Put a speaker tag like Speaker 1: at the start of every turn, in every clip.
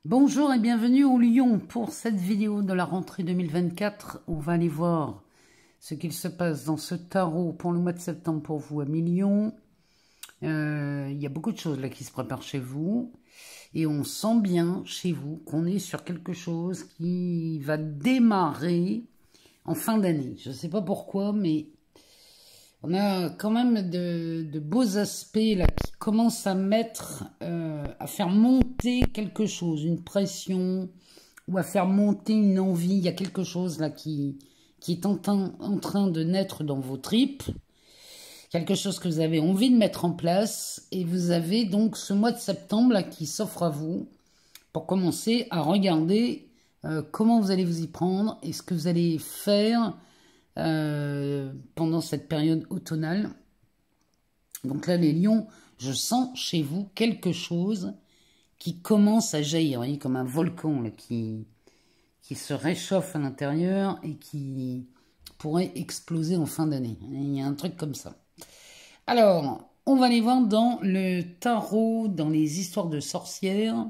Speaker 1: Bonjour et bienvenue au Lion pour cette vidéo de la rentrée 2024. On va aller voir ce qu'il se passe dans ce tarot pour le mois de septembre pour vous, amis Lion. Il y a beaucoup de choses là qui se préparent chez vous et on sent bien chez vous qu'on est sur quelque chose qui va démarrer en fin d'année. Je ne sais pas pourquoi, mais on a quand même de beaux aspects là qui commencent à mettre, à faire monter quelque chose, une pression, ou à faire monter une envie. Il y a quelque chose là qui est en train de naître dans vos tripes, quelque chose que vous avez envie de mettre en place, et vous avez donc ce mois de septembre là qui s'offre à vous pour commencer à regarder comment vous allez vous y prendre et ce que vous allez faire pendant cette période automnale. Donc là, les lions, je sens chez vous quelque chose qui commence à jaillir, vous voyez, comme un volcan là, qui se réchauffe à l'intérieur et qui pourrait exploser en fin d'année. Il y a un truc comme ça. Alors, on va aller voir dans le tarot, dans les histoires de sorcières,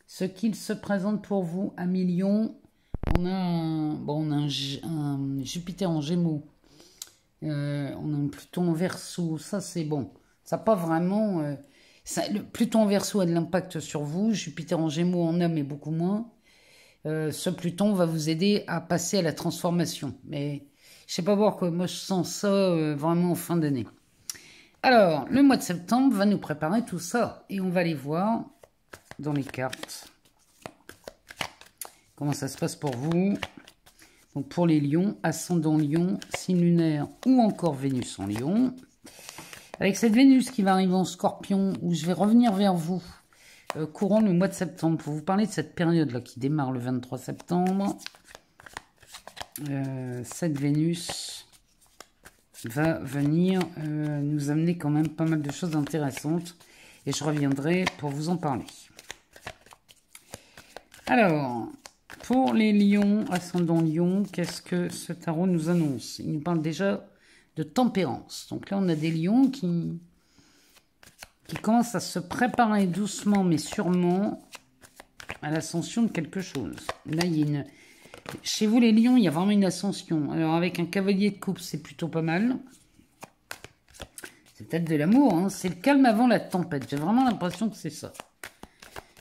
Speaker 1: ce qu'il se présente pour vous, amis Lions. On a un Jupiter en Gémeaux. On a un Pluton en Verseau. Ça, c'est bon. Ça n'a pas vraiment... le Pluton en Verseau a de l'impact sur vous. Jupiter en Gémeaux en a, mais beaucoup moins. Ce Pluton va vous aider à passer à la transformation. Mais je ne sais pas pourquoi. Moi, je sens ça vraiment en fin d'année. Alors, le mois de septembre va nous préparer tout ça. Et on va aller voir dans les cartes comment ça se passe pour vous. Donc pour les lions, ascendant lion, signe lunaire ou encore Vénus en lion. Avec cette Vénus qui va arriver en scorpion, où je vais revenir vers vous courant le mois de septembre pour vous parler de cette période-là qui démarre le 23 septembre. Cette Vénus va venir nous amener quand même pas mal de choses intéressantes. Et je reviendrai pour vous en parler. Alors... pour les lions, ascendant lion, qu'est-ce que ce tarot nous annonce? Il nous parle déjà de tempérance. Donc là, on a des lions qui commencent à se préparer doucement, mais sûrement, à l'ascension de quelque chose. Là, chez vous, les lions, il y a vraiment une ascension. Alors, avec un cavalier de coupe, c'est plutôt pas mal. C'est peut-être de l'amour, hein. C'est le calme avant la tempête. J'ai vraiment l'impression que c'est ça.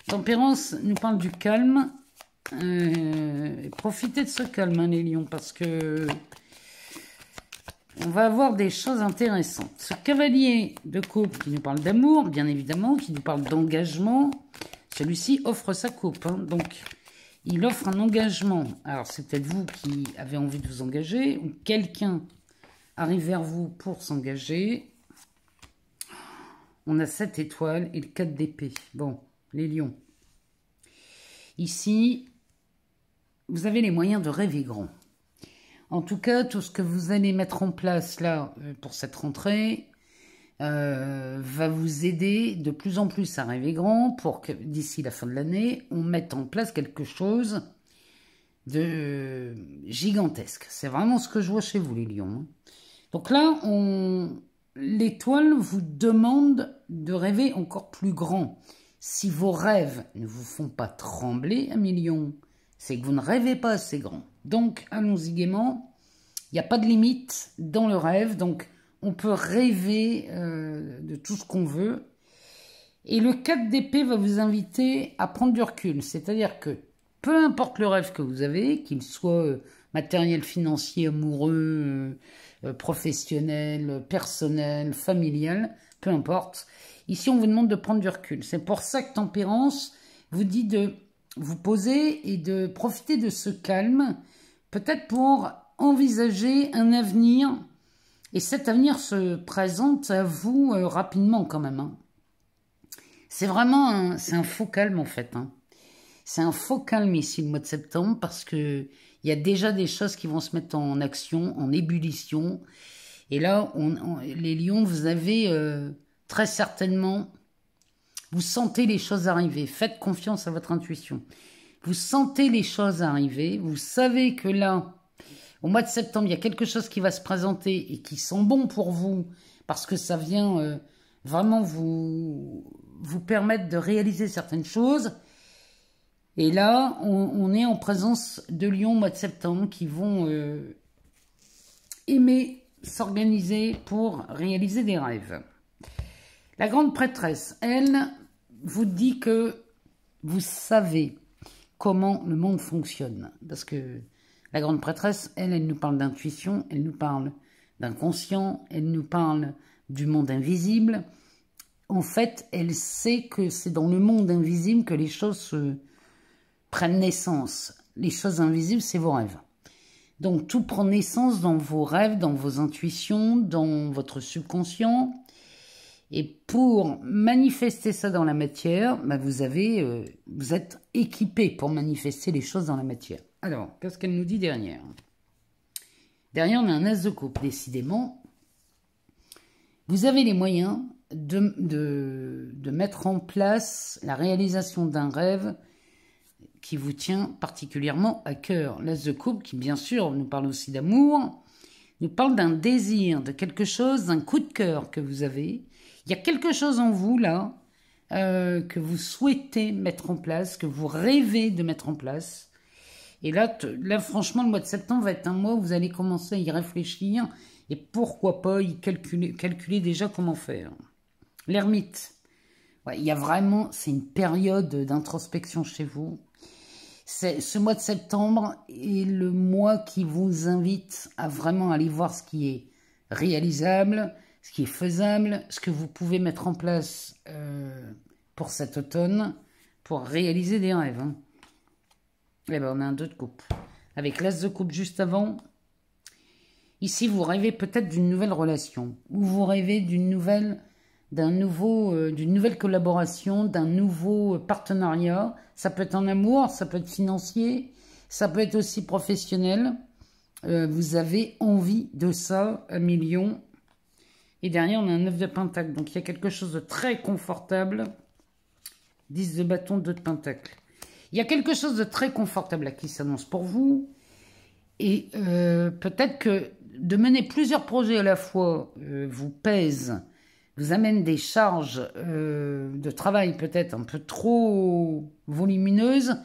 Speaker 1: Tempérance nous parle du calme. Profitez de ce calme, hein, les lions, parce que on va avoir des choses intéressantes. Ce cavalier de coupe qui nous parle d'amour, bien évidemment, qui nous parle d'engagement, celui-ci offre sa coupe, hein, donc il offre un engagement. Alors c'est peut-être vous qui avez envie de vous engager, ou quelqu'un arrive vers vous pour s'engager. On a 7 étoiles et le 4 d'épée. Bon, les lions. Ici, vous avez les moyens de rêver grand. En tout cas, tout ce que vous allez mettre en place là pour cette rentrée va vous aider de plus en plus à rêver grand pour que d'ici la fin de l'année, on mette en place quelque chose de gigantesque. C'est vraiment ce que je vois chez vous, les lions. Donc là, l'étoile vous demande de rêver encore plus grand. Si vos rêves ne vous font pas trembler, amis lions, c'est que vous ne rêvez pas assez grand. Donc, allons-y gaiement. Il n'y a pas de limite dans le rêve. Donc, on peut rêver de tout ce qu'on veut. Et le 4 d'épée va vous inviter à prendre du recul. C'est-à-dire que, peu importe le rêve que vous avez, qu'il soit matériel, financier, amoureux, professionnel, personnel, familial, peu importe. Ici, on vous demande de prendre du recul. C'est pour ça que Tempérance vous dit de vous poser et de profiter de ce calme, peut-être pour envisager un avenir. Et cet avenir se présente à vous rapidement quand même. Hein. C'est vraiment c'est un faux calme en fait. Hein. C'est un faux calme ici le mois de septembre parce que il y a déjà des choses qui vont se mettre en action, en ébullition. Et là, les lions, vous avez très certainement... Vous sentez les choses arriver. Faites confiance à votre intuition. Vous sentez les choses arriver. Vous savez que là, au mois de septembre, il y a quelque chose qui va se présenter et qui sent bon pour vous parce que ça vient vraiment vous permettre de réaliser certaines choses. Et là, on est en présence de lions au mois de septembre qui vont aimer s'organiser pour réaliser des rêves. La grande prêtresse, elle, vous dit que vous savez comment le monde fonctionne. Parce que la grande prêtresse, elle nous parle d'intuition, elle nous parle d'inconscient, elle nous parle du monde invisible. En fait, elle sait que c'est dans le monde invisible que les choses prennent naissance. Les choses invisibles, c'est vos rêves. Donc, tout prend naissance dans vos rêves, dans vos intuitions, dans votre subconscient. Et pour manifester ça dans la matière, bah vous êtes équipé pour manifester les choses dans la matière. Alors, qu'est-ce qu'elle nous dit derrière? Derrière, on a un as de coupe. Décidément, vous avez les moyens de mettre en place la réalisation d'un rêve qui vous tient particulièrement à cœur. L'as de coupe, qui bien sûr nous parle aussi d'amour, nous parle d'un désir, de quelque chose, d'un coup de cœur que vous avez. Il y a quelque chose en vous, là, que vous souhaitez mettre en place, que vous rêvez de mettre en place. Et là, franchement, le mois de septembre va être un mois où vous allez commencer à y réfléchir et pourquoi pas y calculer déjà comment faire. L'ermite. Ouais, il y a vraiment, c'est une période d'introspection chez vous. Ce mois de septembre est le mois qui vous invite à vraiment aller voir ce qui est réalisable, ce qui est faisable, ce que vous pouvez mettre en place pour cet automne, pour réaliser des rêves. Hein. Et ben on a un 2 de coupe. Avec l'as de coupe juste avant, ici vous rêvez peut-être d'une nouvelle relation, ou vous rêvez d'une nouvelle collaboration, d'un nouveau partenariat. Ça peut être en amour, ça peut être financier, ça peut être aussi professionnel. Vous avez envie de ça, un million. Et derrière, on a un 9 de pentacle. Donc, il y a quelque chose de très confortable. 10 de bâton, 2 de pentacle. Il y a quelque chose de très confortable là qui s'annonce pour vous. Et peut-être que de mener plusieurs projets à la fois vous pèse, vous amène des charges de travail peut-être un peu trop volumineuses.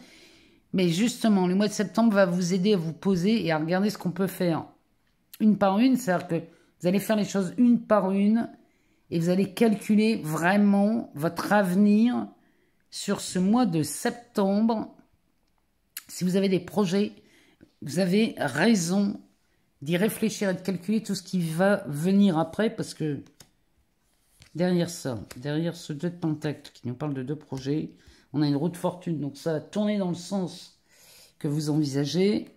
Speaker 1: Mais justement, le mois de septembre va vous aider à vous poser et à regarder ce qu'on peut faire une par une. C'est-à-dire que vous allez faire les choses une par une et vous allez calculer vraiment votre avenir sur ce mois de septembre. Si vous avez des projets, vous avez raison d'y réfléchir et de calculer tout ce qui va venir après parce que derrière ça, derrière ce 2 de pentacle qui nous parle de 2 projets, on a une roue de fortune. Donc ça va tourner dans le sens que vous envisagez.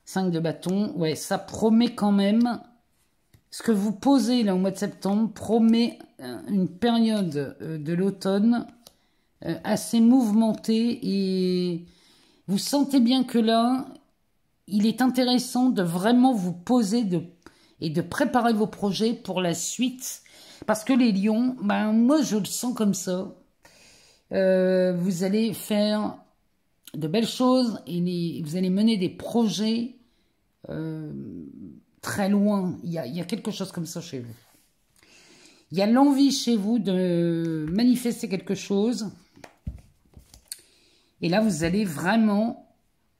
Speaker 1: 5 de bâton, ouais, ça promet quand même. Ce que vous posez là au mois de septembre promet une période de l'automne assez mouvementée et vous sentez bien que là, il est intéressant de vraiment vous poser et de préparer vos projets pour la suite. Parce que les lions, ben, moi je le sens comme ça. Vous allez faire de belles choses et vous allez mener des projets très loin. Il y a quelque chose comme ça chez vous. Il y a l'envie chez vous de manifester quelque chose. Et là, vous allez vraiment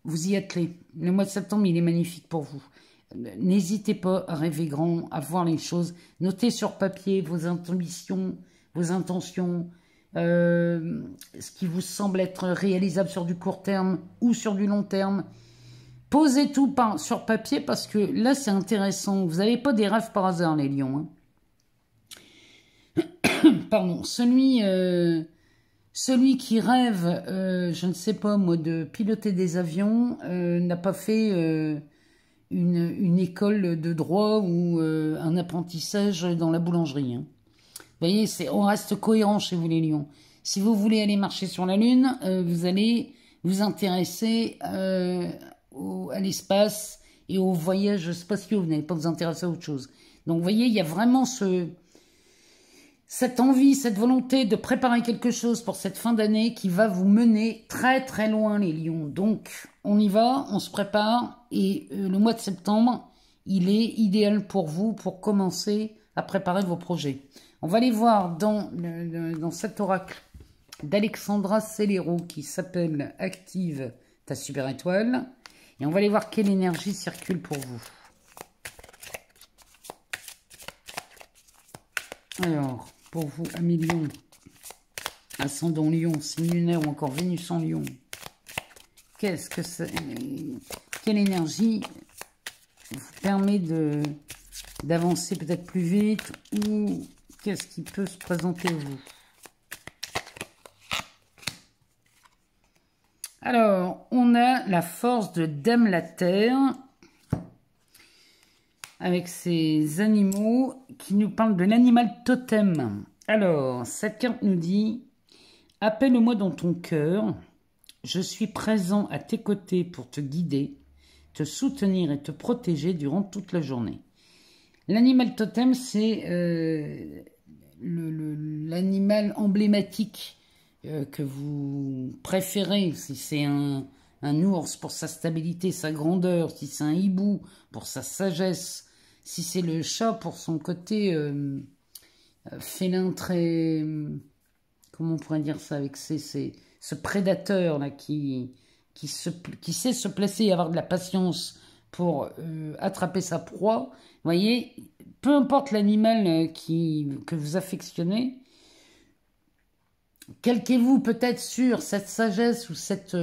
Speaker 1: vous y atteler. Le mois de septembre, il est magnifique pour vous. N'hésitez pas à rêver grand, à voir les choses. Notez sur papier vos ambitions, vos intentions, ce qui vous semble être réalisable sur du court terme ou sur du long terme. Posez tout sur papier parce que là, c'est intéressant. Vous n'avez pas des rêves par hasard, les lions. Hein. Pardon. Celui qui rêve, je ne sais pas moi, de piloter des avions, n'a pas fait une école de droit ou un apprentissage dans la boulangerie. Hein. Vous voyez, on reste cohérent chez vous, les lions. Si vous voulez aller marcher sur la Lune, vous allez vous intéresser à l'espace et au voyage spatial. Vous n'allez pas vous intéresser à autre chose. Donc, vous voyez, il y a vraiment cette envie, cette volonté de préparer quelque chose pour cette fin d'année qui va vous mener très très loin, les lions. Donc, on y va, on se prépare et le mois de septembre, il est idéal pour vous pour commencer à préparer vos projets. On va aller voir dans cet oracle d'Alexandra Cellero qui s'appelle Active ta super étoile. Et on va aller voir quelle énergie circule pour vous. Alors, pour vous, amis Lion, ascendant Lion, signe lunaire ou encore Vénus en Lion, qu'est-ce que c'est? Quelle énergie vous permet d'avancer peut-être plus vite ou qu'est-ce qui peut se présenter à vous? Alors, on a la force de Dame la Terre avec ces animaux qui nous parlent de l'animal totem. Alors, cette carte nous dit « Appelle-moi dans ton cœur, je suis présent à tes côtés pour te guider, te soutenir et te protéger durant toute la journée. » L'animal totem, c'est l'animal emblématique que vous préférez. Si c'est un ours pour sa stabilité, sa grandeur, si c'est un hibou pour sa sagesse, si c'est le chat pour son côté félin très... comment on pourrait dire ça avec ce prédateur là qui sait se placer et avoir de la patience pour attraper sa proie. Vous voyez, peu importe l'animal que vous affectionnez, calquez-vous peut-être sur cette sagesse ou cette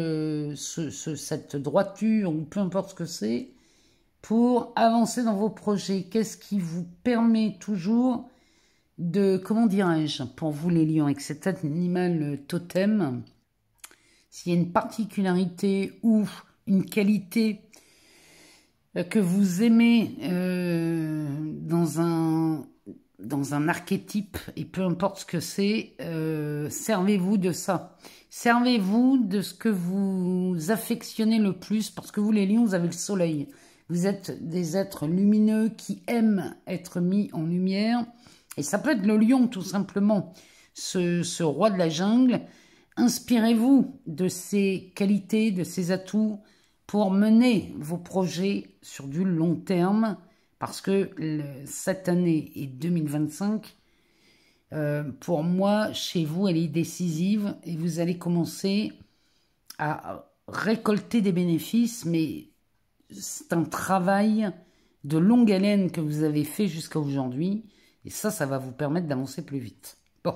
Speaker 1: droiture ou peu importe ce que c'est pour avancer dans vos projets. Qu'est-ce qui vous permet toujours de, comment dirais-je, pour vous les lions, avec cet animal totem, s'il y a une particularité ou une qualité que vous aimez dans un archétype, et peu importe ce que c'est, servez-vous de ça. Servez-vous de ce que vous affectionnez le plus, parce que vous les lions, vous avez le soleil. Vous êtes des êtres lumineux qui aiment être mis en lumière. Et ça peut être le lion, tout simplement, ce roi de la jungle. Inspirez-vous de ses qualités, de ses atouts pour mener vos projets sur du long terme. Parce que cette année et 2025, pour moi, chez vous, elle est décisive. Et vous allez commencer à récolter des bénéfices, mais c'est un travail de longue haleine que vous avez fait jusqu'à aujourd'hui. Et ça va vous permettre d'avancer plus vite. Bon,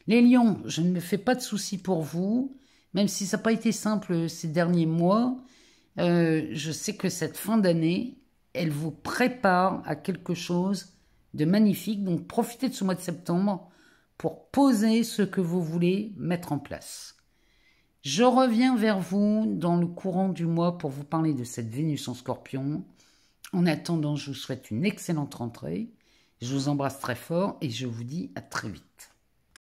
Speaker 1: les lions, je ne me fais pas de soucis pour vous. Même si ça n'a pas été simple ces derniers mois, je sais que cette fin d'année, elle vous prépare à quelque chose de magnifique. Donc, profitez de ce mois de septembre pour poser ce que vous voulez mettre en place. Je reviens vers vous dans le courant du mois pour vous parler de cette Vénus en Scorpion. En attendant, je vous souhaite une excellente rentrée. Je vous embrasse très fort et je vous dis à très vite.